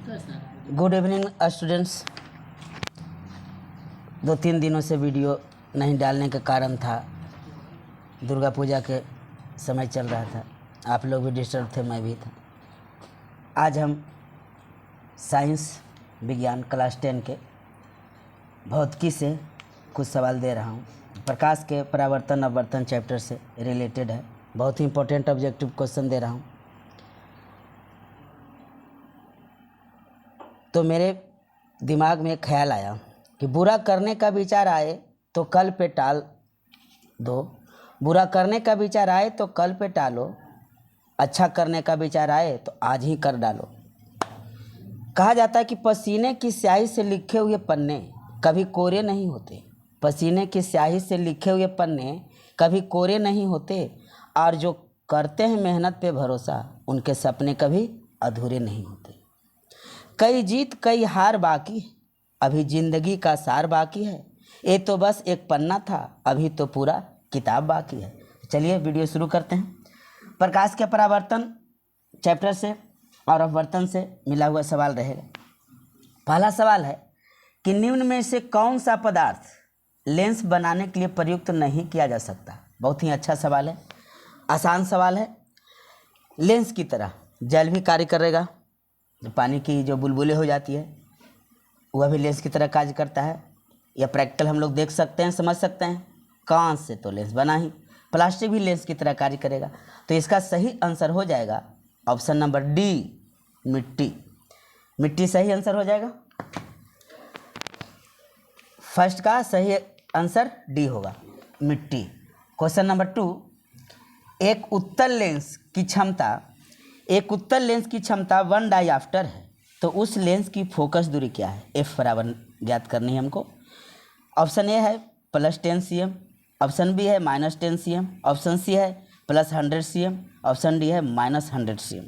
Good evening students. 2-3 दिनों से video नहीं डालने का कारण था दुर्गा पूजा के समय चल रहा था, आप लोग भी डिस्टर्ब थे, मैं भी था। आज हम साइंस विज्ञान क्लास 10 के भौतिकी से कुछ सवाल दे रहा हूँ। प्रकाश के परावर्तन अपवर्तन चैप्टर से रिलेटेड है, बहुत ही इंपॉर्टेंट ऑब्जेक्टिव क्वेश्चन दे रहा हूँ। तो मेरे दिमाग में एक ख्याल आया कि बुरा करने का विचार आए तो कल पे टाल दो, बुरा करने का विचार आए तो कल पे टालो, अच्छा करने का विचार आए तो आज ही कर डालो। कहा जाता है कि पसीने की स्याही से लिखे हुए पन्ने कभी कोरे नहीं होते, पसीने की स्याही से लिखे हुए पन्ने कभी कोरे नहीं होते, और जो करते हैं मेहनत पे भरोसा उनके सपने कभी अधूरे नहीं होते। कई जीत कई हार बाकी, अभी जिंदगी का सार बाकी है, ये तो बस एक पन्ना था, अभी तो पूरा किताब बाकी है। चलिए वीडियो शुरू करते हैं। प्रकाश के परावर्तन चैप्टर से और अपवर्तन से मिला हुआ सवाल रहेगा। पहला सवाल है कि निम्न में से कौन सा पदार्थ लेंस बनाने के लिए प्रयुक्त नहीं किया जा सकता। बहुत ही अच्छा सवाल है, आसान सवाल है। लेंस की तरह जल भी कार्य करेगा, पानी की जो बुलबुलें हो जाती है वह भी लेंस की तरह कार्य करता है। या प्रैक्टिकल हम लोग देख सकते हैं, समझ सकते हैं। कांच से तो लेंस बना ही, प्लास्टिक भी लेंस की तरह कार्य करेगा। तो इसका सही आंसर हो जाएगा ऑप्शन नंबर डी, मिट्टी। मिट्टी सही आंसर हो जाएगा। फर्स्ट का सही आंसर डी होगा, मिट्टी। क्वेश्चन नंबर 2, एक उत्तल लेंस की क्षमता 1 डायऑप्टर है, तो उस लेंस की फोकस दूरी क्या है। एफ बराबर ज्ञात करनी है हमको। ऑप्शन ए है +10 cm, ऑप्शन बी है -10 cm, ऑप्शन सी है +100 cm, ऑप्शन डी है -100 cm।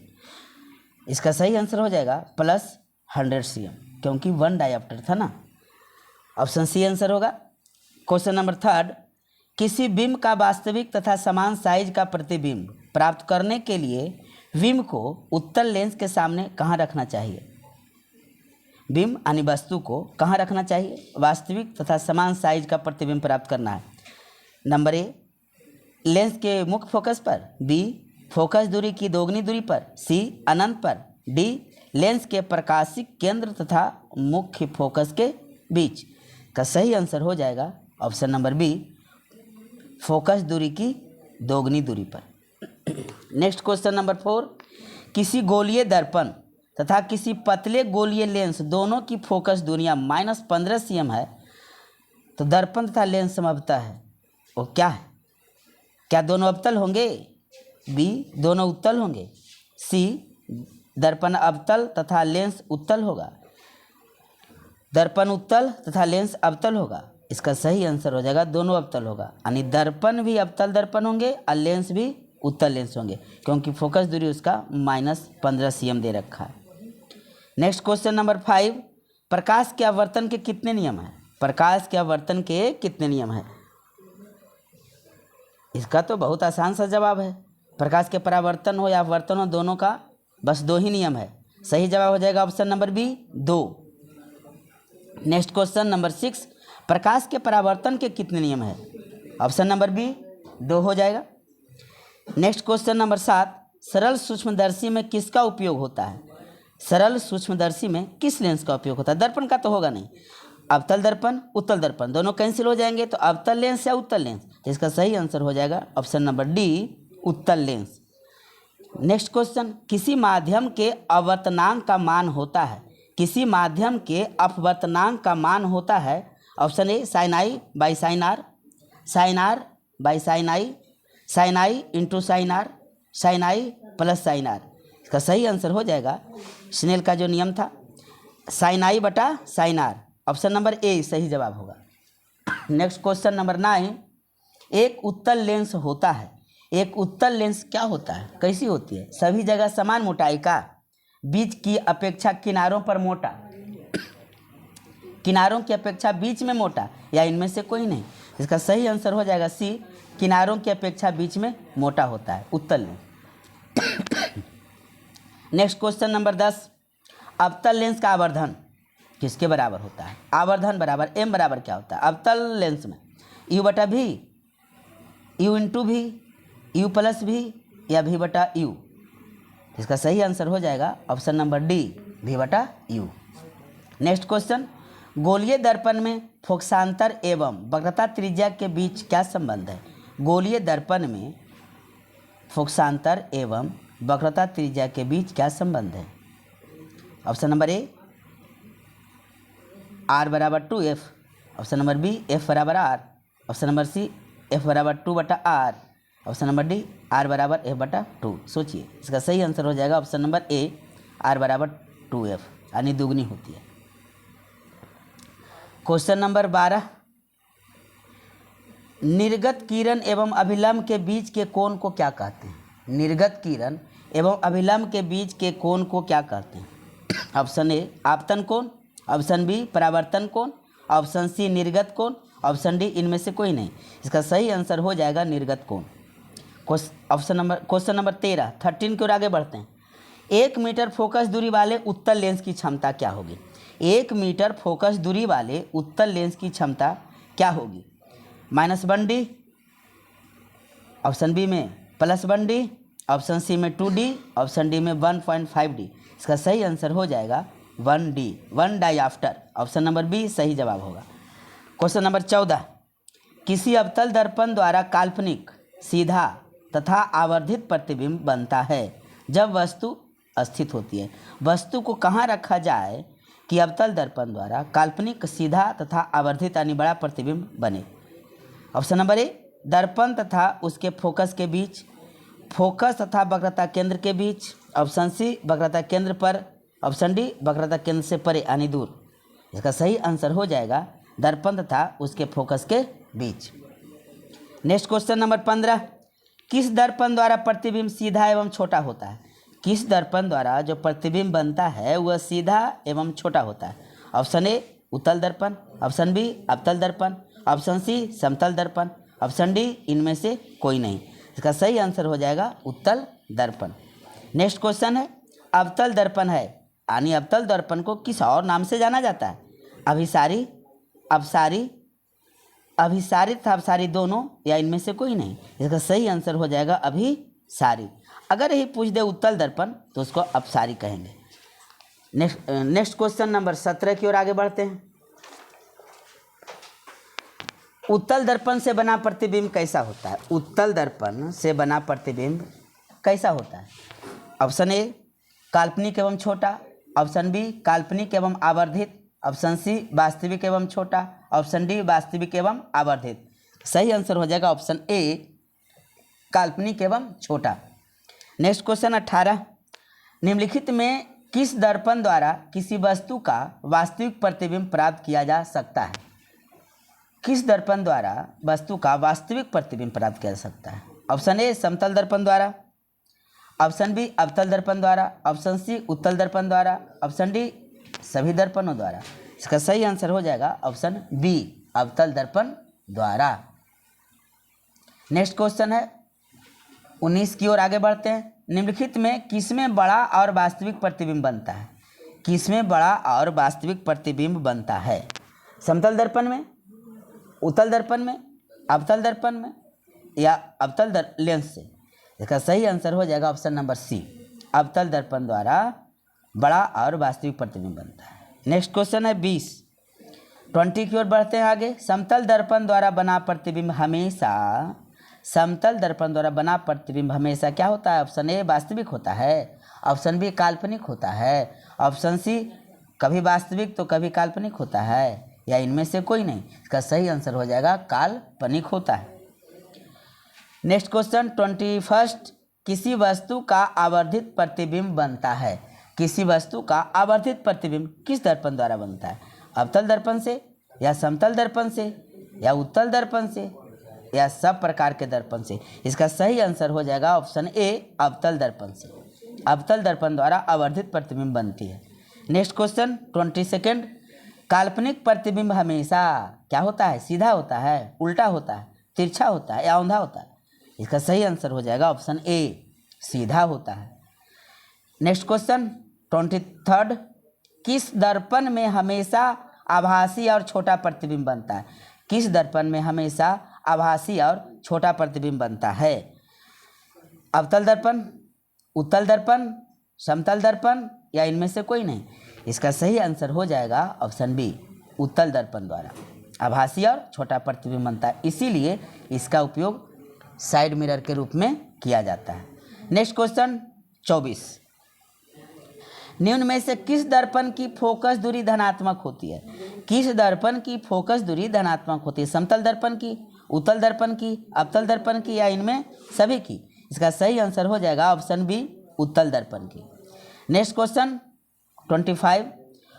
इसका सही आंसर हो जाएगा +100 cm, क्योंकि 1 डायऑप्टर था ना। ऑप्शन सी आंसर होगा। क्वेश्चन नंबर 3, किसी बिंब का वास्तविक तथा समान साइज का प्रतिबिंब प्राप्त करने के लिए बिंब को उत्तल लेंस के सामने कहाँ रखना चाहिए। बिंब यानी वस्तु को कहाँ रखना चाहिए वास्तविक तथा समान साइज का प्रतिबिंब प्राप्त करना है। नंबर ए, लेंस के मुख्य फोकस पर, बी फोकस दूरी की दोगुनी दूरी पर, सी अनंत पर, डी लेंस के प्रकाशिक केंद्र तथा मुख्य फोकस के बीच। का सही आंसर हो जाएगा ऑप्शन नंबर बी, फोकस दूरी की दोगुनी दूरी पर। नेक्स्ट क्वेश्चन नंबर 4, किसी गोलीय दर्पण तथा किसी पतले गोलीय लेंस दोनों की फोकस दूरियां -15 cm है, तो दर्पण तथा लेंस समअवतल है, वो क्या है। क्या दोनों अवतल होंगे, बी दोनों उत्तल होंगे, सी दर्पण अवतल तथा लेंस उत्तल होगा, दर्पण उत्तल तथा लेंस अवतल होगा। इसका सही आंसर हो जाएगा दोनों अवतल होगा, यानी दर्पण भी अवतल दर्पण होंगे और लेंस भी उत्तल लेंस होंगे, क्योंकि फोकस दूरी उसका -15 cm दे रखा है। नेक्स्ट क्वेश्चन नंबर 5, प्रकाश के आवर्तन के कितने नियम हैं। प्रकाश के आवर्तन के कितने नियम हैं। इसका तो बहुत आसान सा जवाब है। प्रकाश के परावर्तन हो या आवर्तन हो, दोनों का बस 2 ही नियम है। सही जवाब हो जाएगा option number B, 2। Next question number 6, प्रकाश के परावर्तन के कितने नियम है। ऑप्शन नंबर बी, 2 हो जाएगा। नेक्स्ट क्वेश्चन नंबर 7, सरल सूक्ष्मदर्शी में किसका उपयोग होता है। सरल सूक्ष्मदर्शी में किस लेंस का उपयोग होता है। दर्पण का तो होगा नहीं, अवतल दर्पण उत्तल दर्पण दोनों कैंसिल हो जाएंगे, तो अवतल लेंस या उत्तल लेंस। इसका सही आंसर हो जाएगा ऑप्शन नंबर डी, उत्तल लेंस। नेक्स्ट क्वेश्चन, किसी माध्यम के अपवर्तनांक का मान होता है। किसी माध्यम के अपवर्तनांक का मान होता है। Option A sin i by sin r, sin r by sin i, sin i into sin r, sin i plus sin r। इसका सही आंसर हो जाएगा स्नेल का जो नियम था, sin i बटा sin r। Option number A सही जवाब होगा। नेक्स्ट क्वेश्चन नंबर 9, एक उत्तल लेंस होता है। एक उत्तल लेंस क्या होता है, कैसी होती है। सभी जगह समान मोटाई का, बीच की अपेक्षा किनारों पर मोटा, किनारों की अपेक्षा बीच में मोटा, या इनमें से कोई नहीं। इसका सही आंसर हो जाएगा सी, किनारों की अपेक्षा बीच में मोटा होता है उत्तल लेंस। नेक्स्ट क्वेश्चन नंबर 10, अवतल लेंस का आवर्धन किसके बराबर होता है? आवर्धन बराबर m बराबर क्या होता है अवतल लेंस में? u बटा v, u इंटू भी, u प्लस भी या v बटा u? इसका सही आंसर हो जाएगा ऑप्शन नंबर डी, v बटा u। नेक्स्ट क्वेश्चन, गोलीय दर्पण में फोकसांतर एवं वक्रता त्रिज्या के बीच क्या संबंध है? गोलीय दर्पण में फोकसांतर एवं वक्रता त्रिज्या के बीच क्या संबंध है? ऑप्शन नंबर ए r बराबर 2f, option number B f बराबर r, option number C f बराबर 2 बटा r, option number D r बराबर f बटा 2। सोचिए, इसका सही आंसर हो जाएगा ऑप्शन नंबर ए, r बराबर 2f, यानी दुगनी होती है। क्वेश्चन नंबर 12, निर्गत किरण एवं अभिलंब के बीच के कोण को क्या कहते हैं? निर्गत किरण एवं अभिलंब के बीच के कोण को क्या कहते हैं? ऑप्शन ए आपतन कोण, ऑप्शन बी परावर्तन कोण, ऑप्शन सी निर्गत कोण, ऑप्शन डी इनमें से कोई नहीं। इसका सही आंसर हो जाएगा निर्गत कोण। क्वेश्चन नंबर 13 की ओर आगे बढ़ते हैं। 1 मीटर फोकस दूरी वाले उत्तल लेंस की क्षमता क्या होगी? 1 मीटर फोकस दूरी वाले उत्तल लेंस की क्षमता क्या होगी? -1D, ऑप्शन बी में +1D, ऑप्शन सी में 2D, ऑप्शन डी में 1.5D। इसका सही आंसर हो जाएगा 1D, 1 डायऑप्टर, ऑप्शन नंबर बी सही जवाब होगा। क्वेश्चन नंबर 14, किसी अवतल दर्पण द्वारा काल्पनिक, सीधा तथा आवर्धित प्रतिबिंब बनता है जब वस्तु स्थित होती है। वस्तु को कहाँ रखा जाए कि अवतल दर्पण द्वारा काल्पनिक, सीधा तथा आवर्धित यानी बड़ा प्रतिबिंब बने? ऑप्शन नंबर ए दर्पण तथा उसके फोकस के बीच, फोकस तथा वक्रता केंद्र के बीच, ऑप्शन सी वक्रता केंद्र पर, ऑप्शन डी वक्रता केंद्र से परे यानी दूर। इसका सही आंसर हो जाएगा दर्पण तथा उसके फोकस के बीच। नेक्स्ट क्वेश्चन नंबर 15, किस दर्पण द्वारा प्रतिबिंब सीधा एवं छोटा होता है? किस दर्पण द्वारा जो प्रतिबिंब बनता है वह सीधा एवं छोटा होता है? ऑप्शन ए उत्तल दर्पण, ऑप्शन बी अवतल दर्पण, ऑप्शन सी समतल दर्पण, ऑप्शन डी इनमें से कोई नहीं। इसका सही आंसर हो जाएगा उत्तल दर्पण। नेक्स्ट क्वेश्चन है, अवतल दर्पण है यानी अवतल दर्पण को किस और नाम से जाना जाता है? अभिसारी, अपसारी, अभिसारी तथा अपसारी दोनों या इनमें से कोई नहीं। इसका सही आंसर हो जाएगा अभिसारी। अगर यही पूछ दे उत्तल दर्पण तो उसको अपसारी कहेंगे। नेक्स्ट क्वेश्चन नंबर 17 की ओर आगे बढ़ते हैं। उत्तल दर्पण से बना प्रतिबिंब कैसा होता है? उत्तल दर्पण से बना प्रतिबिंब कैसा होता है? ऑप्शन ए काल्पनिक एवं छोटा, ऑप्शन बी काल्पनिक एवं आवर्धित, ऑप्शन सी वास्तविक एवं छोटा, ऑप्शन डी वास्तविक एवं आवर्धित। सही आंसर हो जाएगा ऑप्शन ए काल्पनिक एवं छोटा। नेक्स्ट क्वेश्चन 18, निम्नलिखित में किस दर्पण द्वारा किसी वस्तु का वास्तविक प्रतिबिंब प्राप्त किया जा सकता है? किस दर्पण द्वारा वस्तु का वास्तविक प्रतिबिंब प्राप्त किया जा सकता है? ऑप्शन ए समतल दर्पण द्वारा, ऑप्शन बी अवतल दर्पण द्वारा, ऑप्शन सी उत्तल दर्पण द्वारा, ऑप्शन डी सभी दर्पणों द्वारा। इसका सही आंसर हो जाएगा ऑप्शन बी अवतल दर्पण द्वारा। नेक्स्ट क्वेश्चन है 19 की ओर आगे बढ़ते हैं। निम्नलिखित में किसमें बड़ा और वास्तविक प्रतिबिंब बनता है? किसमें बड़ा और वास्तविक प्रतिबिंब बनता है? समतल दर्पण में, उत्तल दर्पण में, अवतल दर्पण में या अवतल लेंस से? इसका सही आंसर हो जाएगा ऑप्शन नंबर सी अवतल दर्पण द्वारा बड़ा और वास्तविक प्रतिबिंब बनता है। नेक्स्ट क्वेश्चन है 20 की ओर बढ़ते हैं आगे। समतल दर्पण द्वारा बना प्रतिबिंब हमेशा, समतल दर्पण द्वारा बना प्रतिबिंब हमेशा क्या होता है? ऑप्शन ए वास्तविक होता है, ऑप्शन बी काल्पनिक होता है, ऑप्शन सी कभी वास्तविक तो कभी काल्पनिक होता है या इनमें से कोई नहीं। इसका सही आंसर हो जाएगा काल्पनिक होता है। नेक्स्ट क्वेश्चन 21, किसी वस्तु का आवर्धित प्रतिबिंब बनता है। किसी वस्तु का आवर्धित प्रतिबिंब किस दर्पण द्वारा बनता है? अवतल दर्पण से या समतल दर्पण से या उत्तल दर्पण से या सब प्रकार के दर्पण से? इसका सही आंसर हो जाएगा ऑप्शन ए अवतल दर्पण से। अवतल दर्पण द्वारा आवर्धित प्रतिबिंब बनती है। नेक्स्ट क्वेश्चन 22, काल्पनिक प्रतिबिंब हमेशा क्या होता है? सीधा होता है, उल्टा होता है, तिरछा होता है या औंधा होता है? इसका सही आंसर हो जाएगा ऑप्शन ए सीधा होता है। नेक्स्ट क्वेश्चन 23, किस दर्पण में हमेशा आभासी और छोटा प्रतिबिंब बनता है? किस दर्पण में हमेशा आभासी और छोटा प्रतिबिंब बनता है? अवतल दर्पण, उत्तल दर्पण, समतल दर्पण या इनमें से कोई नहीं? इसका सही आंसर हो जाएगा ऑप्शन बी, उत्तल दर्पण द्वारा आभासी और छोटा प्रतिबिंब बनता है, इसीलिए इसका उपयोग साइड मिरर के रूप में किया जाता है। नेक्स्ट क्वेश्चन 24, निम्न में से किस दर्पण की फोकस दूरी धनात्मक होती है? किस दर्पण की फोकस दूरी धनात्मक होती है? समतल दर्पण की, उत्तल दर्पण की, अवतल दर्पण की या इनमें सभी की? इसका सही आंसर हो जाएगा ऑप्शन बी, उत्तल दर्पण की। नेक्स्ट क्वेश्चन 25,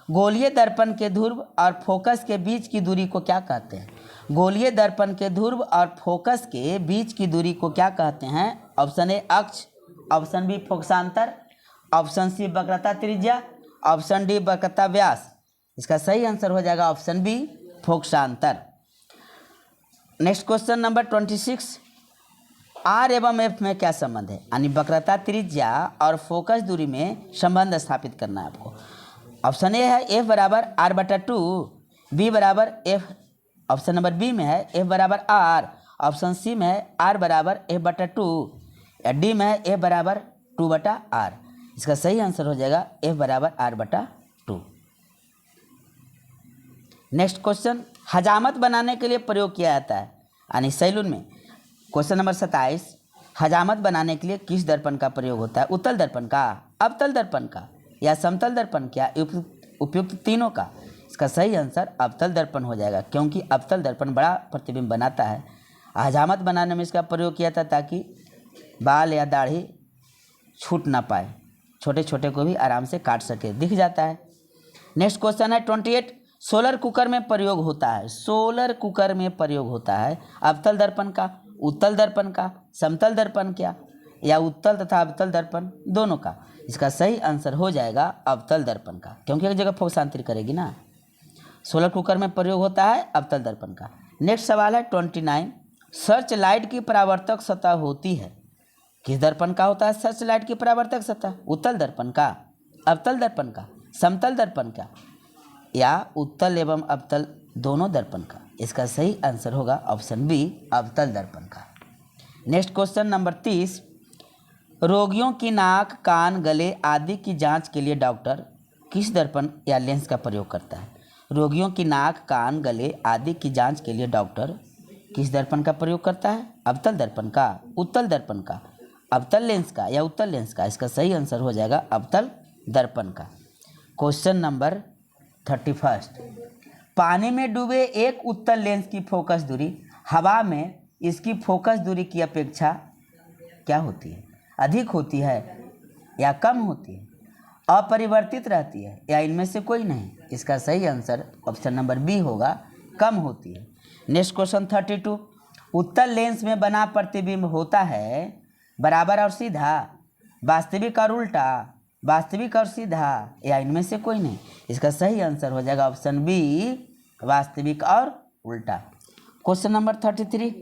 गोलीय दर्पण के ध्रुव और फोकस के बीच की दूरी को क्या कहते हैं? गोलीय दर्पण के ध्रुव और फोकस के बीच की दूरी को क्या कहते हैं? ऑप्शन ए अक्ष, ऑप्शन बी फोकसांतर, ऑप्शन सी वक्रता त्रिज्या, ऑप्शन डी वक्रता व्यास। इसका सही आंसर हो जाएगा ऑप्शन बी, फोकसांतर। नेक्स्ट क्वेश्चन नंबर 26, आर एवं एफ में क्या संबंध है? यानी वक्रता त्रिज्या और फोकस दूरी में संबंध स्थापित करना है आपको। ऑप्शन ए है एफ बराबर आर बटा 2, बी बराबर एफ, ऑप्शन नंबर बी में है एफ बराबर आर, ऑप्शन सी में है आर बराबर एफ बटा 2, या डी में है एफ बराबर 2 बटा आर। इसका सही आंसर हो जाएगा एफ बराबर आर बटा 2। नेक्स्ट क्वेश्चन, हजामत बनाने के लिए प्रयोग किया जाता है यानी सैलून में। क्वेश्चन नंबर 27, हजामत बनाने के लिए किस दर्पण का प्रयोग होता है? उत्तल दर्पण का, अवतल दर्पण का या समतल दर्पण क्या, उपयुक्त तीनों का? इसका सही आंसर अवतल दर्पण हो जाएगा, क्योंकि अवतल दर्पण बड़ा प्रतिबिंब बनाता है। हजामत बनाने में इसका प्रयोग किया था ताकि बाल या दाढ़ी छूट ना पाए, छोटे छोटे को भी आराम से काट सके, दिख जाता है। नेक्स्ट क्वेश्चन है 28, सोलर कुकर में प्रयोग होता है, सोलर कुकर में प्रयोग होता है अवतल दर्पण का, उत्तल दर्पण का, समतल दर्पण क्या या उत्तल तथा अवतल दर्पण दोनों का? इसका सही आंसर हो जाएगा अवतल दर्पण का, क्योंकि एक जगह फोकसांतर करेगी ना। सोलर कुकर में प्रयोग होता है अवतल दर्पण का। नेक्स्ट सवाल है 29, सर्च लाइट की परावर्तक सतह होती है, किस दर्पण का होता है सर्च लाइट की परावर्तक सतह? उत्तल दर्पण का, अवतल दर्पण का, समतल दर्पण का या उत्तल एवं अवतल दोनों दर्पण का? इसका सही आंसर होगा ऑप्शन बी, अवतल दर्पण का। नेक्स्ट क्वेश्चन नंबर 30, रोगियों की नाक, कान, गले आदि की जांच के लिए डॉक्टर किस दर्पण या लेंस का प्रयोग करता है? रोगियों की नाक, कान, गले आदि की जांच के लिए डॉक्टर किस दर्पण का प्रयोग करता है? अवतल दर्पण का, उत्तल दर्पण का, अवतल लेंस का या उत्तल लेंस का? इसका सही आंसर हो जाएगा अवतल दर्पण का। क्वेश्चन नंबर 31, पानी में डूबे एक उत्तल लेंस की फोकस दूरी हवा में इसकी फोकस दूरी की अपेक्षा क्या होती है? अधिक होती है या कम होती है? अपरिवर्तित रहती है या इनमें से कोई नहीं? इसका सही आंसर ऑप्शन नंबर बी होगा, कम होती है। नेक्स्ट क्वेश्चन 32, उत्तल लेंस में बना प्रतिबिंब होता है बराबर और सीधा, वास्तविक और उल्टा, वास्तविक और सीधा या इनमें से कोई नहीं? इसका सही आंसर हो जाएगा ऑप्शन बी, वास्तविक और उल्टा। क्वेश्चन नंबर 33,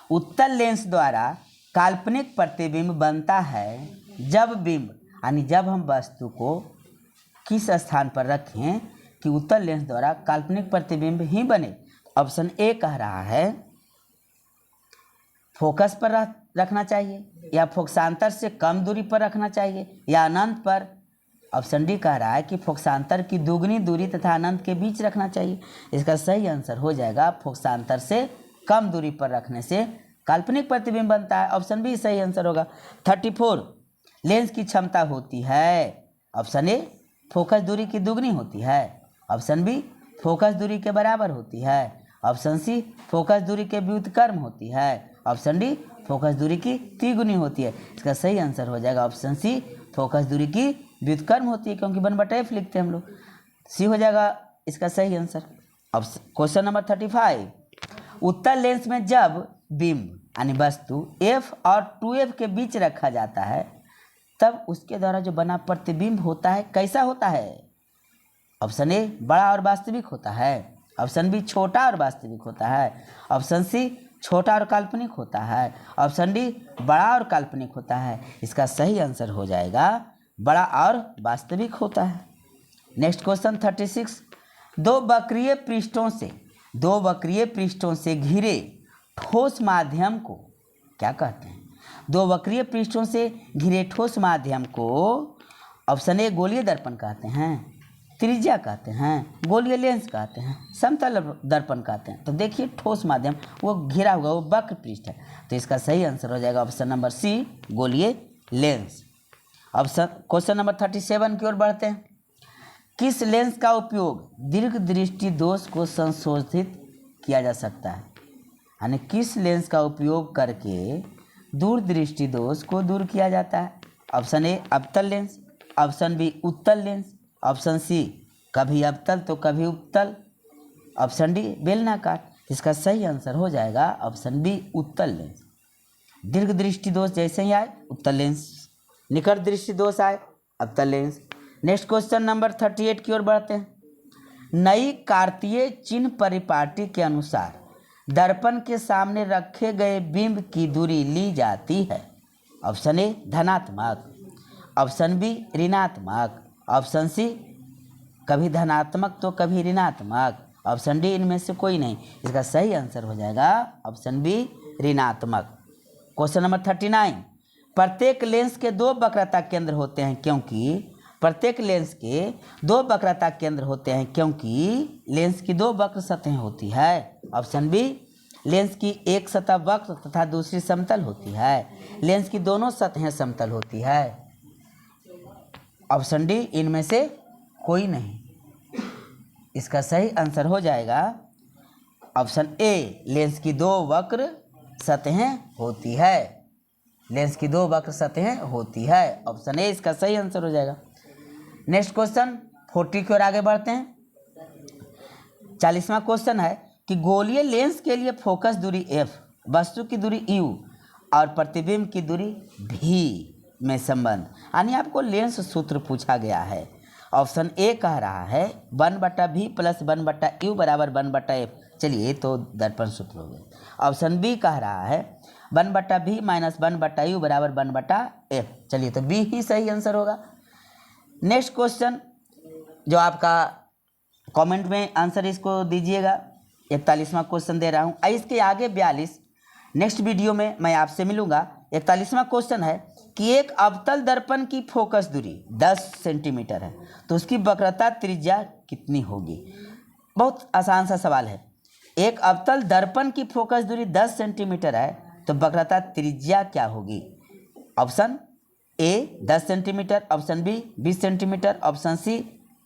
उत्तल लेंस द्वारा काल्पनिक प्रतिबिंब बनता है जब बिंब यानी जब हम वस्तु को किस स्थान पर रखें कि उत्तल लेंस द्वारा काल्पनिक प्रतिबिंब ही बने? ऑप्शन ए कह रहा है फोकस पर रखना चाहिए या फोकसांतर से कम दूरी पर रखना चाहिए या अनंत पर। ऑप्शन डी कह रहा है कि फोकसांतर की दुगनी दूरी तथा अनंत के बीच रखना चाहिए। इसका सही आंसर हो जाएगा फोकसांतर से कम दूरी पर रखने से काल्पनिक प्रतिबिंब बनता है। ऑप्शन बी सही आंसर होगा। 34 लेंस की क्षमता होती है। ऑप्शन ए फोकस दूरी की दुगनी होती है। ऑप्शन बी फोकस दूरी के बराबर होती है। ऑप्शन सी फोकस दूरी के व्युत्क्रम होती है। ऑप्शन डी फोकस दूरी की त्रिगुनी होती है। इसका सही आंसर हो जाएगा ऑप्शन सी फोकस दूरी की व्युत्क्रम होती है, क्योंकि 1/f लिखते हैं हम लोग। सी हो जाएगा इसका सही आंसर। अब क्वेश्चन नंबर 35 उत्तल लेंस में जब बिंब यानी वस्तु f और 2f के बीच रखा जाता है तब उसके द्वारा जो बना प्रतिबिंब होता है कैसा होता है? ऑप्शन ए बड़ा और वास्तविक होता है। ऑप्शन बी छोटा और वास्तविक होता है। ऑप्शन सी छोटा और काल्पनिक होता है। ऑप्शन डी बड़ा और काल्पनिक होता है। इसका सही आंसर हो जाएगा बड़ा और वास्तविक होता है। नेक्स्ट क्वेश्चन 36, दो वक्रीय पृष्ठों से घिरे ठोस माध्यम को क्या कहते हैं? दो वक्रीय पृष्ठों से घिरे ठोस माध्यम को ऑप्शन ए गोलीय दर्पण कहते हैं, त्रिज्या कहते हैं, गोलीय लेंस कहते हैं, समतल दर्पण कहते हैं। तो देखिए ठोस माध्यम वो घिरा हुआ वो वक्र पृष्ठ है, तो इसका सही आंसर हो जाएगा ऑप्शन नंबर सी, गोलीय लेंस। ऑप्शन क्वेश्चन नंबर 37 की ओर बढ़ते हैं। किस लेंस का उपयोग दीर्घ दृष्टि दोष को संशोधित किया जा सकता है? यानी किस लेंस का उपयोग करके दूर दृष्टि दोष को दूर किया जाता है? ऑप्शन ए अवतल लेंस, ऑप्शन बी उत्तल लेंस, ऑप्शन सी कभी अवतल तो कभी उपतल, ऑप्शन डी बेलनाकार। इसका सही आंसर हो जाएगा ऑप्शन बी उत्तल लेंस। दीर्घ दृष्टि दोष जैसे ही आए उत्तल लेंस, निकट दृष्टि दोष आए अवतल लेंस। नेक्स्ट क्वेश्चन नंबर 38 की ओर बढ़ते हैं। नई कार्तीय चिन्ह परिपाटी के अनुसार दर्पण के सामने रखे गए बिंब की दूरी ली जाती है। ऑप्शन ए धनात्मक, ऑप्शन बी ऋणात्मक, ऑप्शन सी कभी धनात्मक तो कभी ऋणात्मक, ऑप्शन डी इनमें से कोई नहीं। इसका सही आंसर हो जाएगा ऑप्शन बी ऋणात्मक। क्वेश्चन नंबर 39, प्रत्येक लेंस के दो वक्रता केंद्र होते हैं क्योंकि प्रत्येक लेंस के दो वक्रता केंद्र होते हैं क्योंकि लेंस की दो वक्र सतहें होती है। ऑप्शन बी लेंस की एक सतह वक्र तथा दूसरी समतल होती है, लेंस की दोनों सतहें समतल होती है। ऑप्शन डी इनमें से कोई नहीं। इसका सही आंसर हो जाएगा ऑप्शन ए, लेंस की दो वक्र सतहें होती है, लेंस की दो वक्र सतहें होती है। ऑप्शन ए इसका सही आंसर हो जाएगा। नेक्स्ट क्वेश्चन 40 की ओर आगे बढ़ते हैं। 40वां क्वेश्चन है कि गोलीय लेंस के लिए फोकस दूरी f, वस्तु की दूरी u और प्रतिबिंब की दूरी v में संबंध, यानी आपको लेंस सूत्र पूछा गया है। ऑप्शन ए कह रहा है 1/v + 1/u = 1/f। चलिए ये तो दर्पण सूत्र हो गया। ऑप्शन बी कह रहा है 1/v - 1/u = 1/f। चलिए तो बी ही सही आंसर होगा। नेक्स्ट क्वेश्चन जो आपका कमेंट में आंसर इसको दीजिएगा, 41वां क्वेश्चन दे रहा हूँ। इसके आगे 42 नेक्स्ट वीडियो में मैं आपसे मिलूँगा। 41वां क्वेश्चन है कि एक अवतल दर्पण की फोकस दूरी 10 सेंटीमीटर है तो उसकी वक्रता त्रिज्या कितनी होगी? बहुत आसान सा सवाल है। एक अवतल दर्पण की फोकस दूरी 10 सेंटीमीटर है तो वक्रता त्रिज्या क्या होगी? Option A 10 centimetre, option B 20 centimetre, option C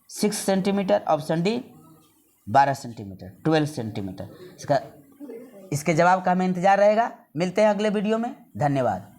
6 centimetre, option D 12 centimetre 12 centimetre. इसके जवाब का हमें इंतजार रहेगा। मिलते हैं अगले वीडियो में। धन्यवाद।